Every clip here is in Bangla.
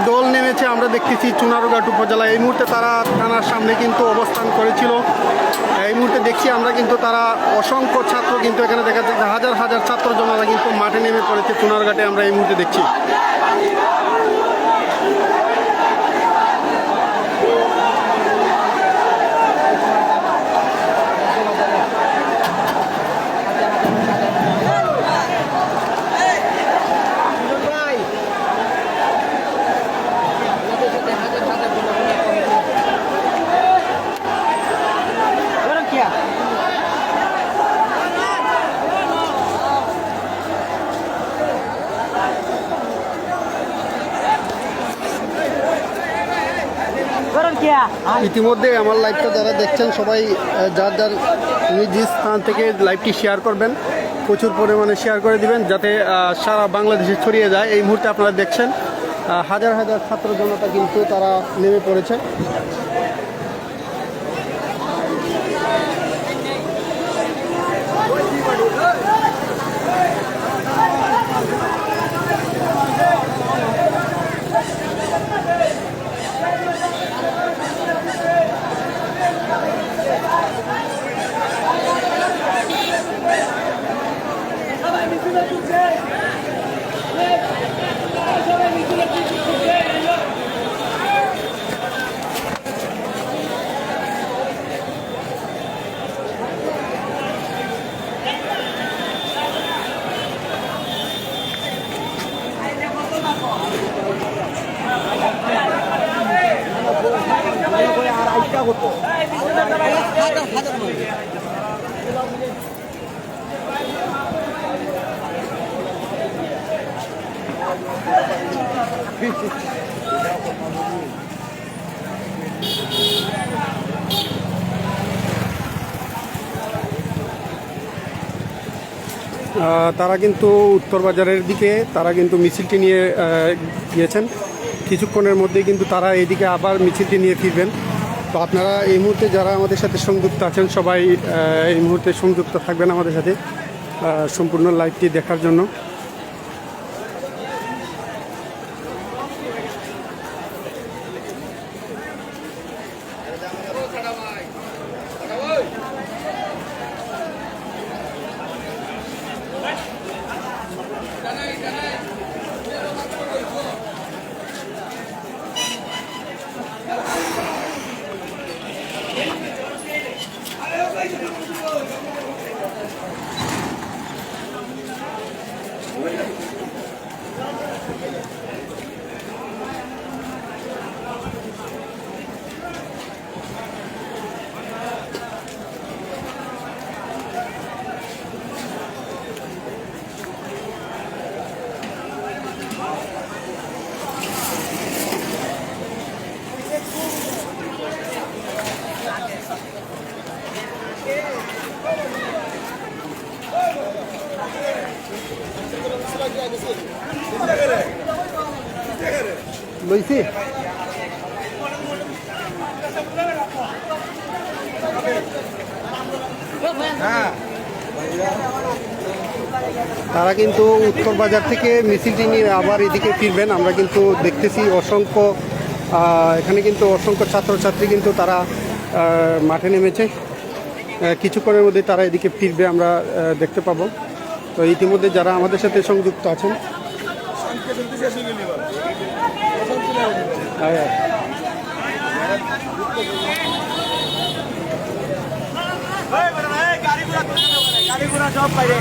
দল নেমেছে আমরা দেখতেছি চুনারুঘাট উপজেলায়। এই মুহূর্তে তারা থানার সামনে কিন্তু অবস্থান করেছিল। এই মুহূর্তে দেখছি আমরা কিন্তু তারা অসংখ্য ছাত্র কিন্তু এখানে দেখা যাচ্ছে, হাজার হাজার ছাত্র জনতা কিন্তু মাঠে নেমে পড়েছে চুনারুঘাটে আমরা এই মুহূর্তে দেখছি। ইতিমধ্যে আমার লাইভটা যারা দেখছেন সবাই যার যার নিজ স্থান থেকে লাইভটি শেয়ার করবেন, প্রচুর পরিমাণে শেয়ার করে দিবেন যাতে সারা বাংলাদেশে ছড়িয়ে যায়। এই মুহূর্তে আপনারা দেখছেন হাজার হাজার ছাত্র জনতা কিন্তু তারা নেমে পড়েছে। তারা কিন্তু উত্তর বাজারের দিকে তারা কিন্তু মিছিলটি নিয়ে গিয়েছেন। কিছুক্ষণের মধ্যেই কিন্তু তারা এদিকে আবার মিছিলটি নিয়ে ফিরবেন। তো আপনারা এই মুহূর্তে যারা আমাদের সাথে সংযুক্ত আছেন সবাই এই মুহূর্তে সংযুক্ত থাকবেন আমাদের সাথে সম্পূর্ণ লাইভটি দেখার জন্য। লইছি তারা কিন্তু উত্তর বাজার থেকে মিছিলটি নিয়ে আবার এদিকে ফিরবেন। আমরা কিন্তু দেখতেছি অসংখ্য এখানে কিন্তু অসংখ্য ছাত্রছাত্রী কিন্তু তারা মাঠে নেমেছে। কিছুক্ষণের মধ্যে তারা এদিকে ফিরবে আমরা দেখতে পাবো। তো ইতিমধ্যে যারা আমাদের সাথে সংযুক্ত আছেন সব বাইরে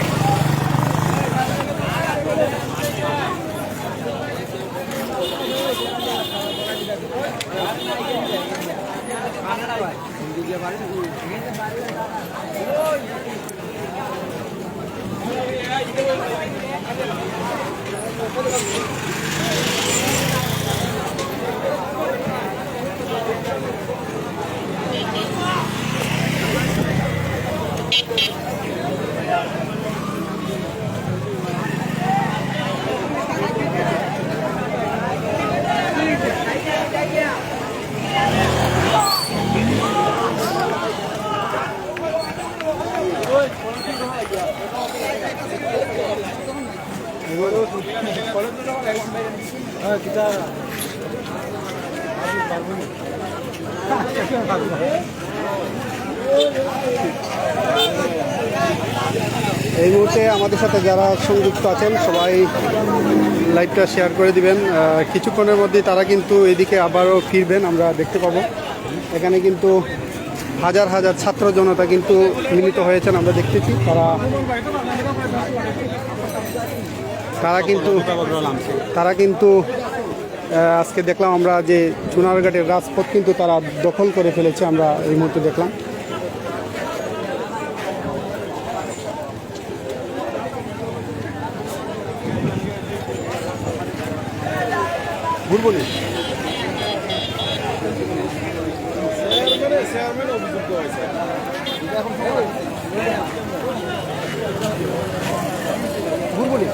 এই মুহূর্তে আমাদের সাথে যারা সংযুক্ত আছেন সবাই লাইভটা শেয়ার করে দিবেন। কিছুক্ষণের মধ্যেই তারা কিন্তু এদিকে আবারও ফিরবেন, আমরা দেখতে পাবো। এখানে কিন্তু হাজার হাজার ছাত্র জনতা কিন্তু মিলিত হয়েছেন, আমরা দেখতেছি। তারা কিন্তু আজকে দেখলাম আমরা যে চুনারঘাটের রাজপথ কিন্তু তারা দখল করে ফেলেছে, আমরা এই মুহূর্তে দেখলাম। বুলবুলি বুলবুলি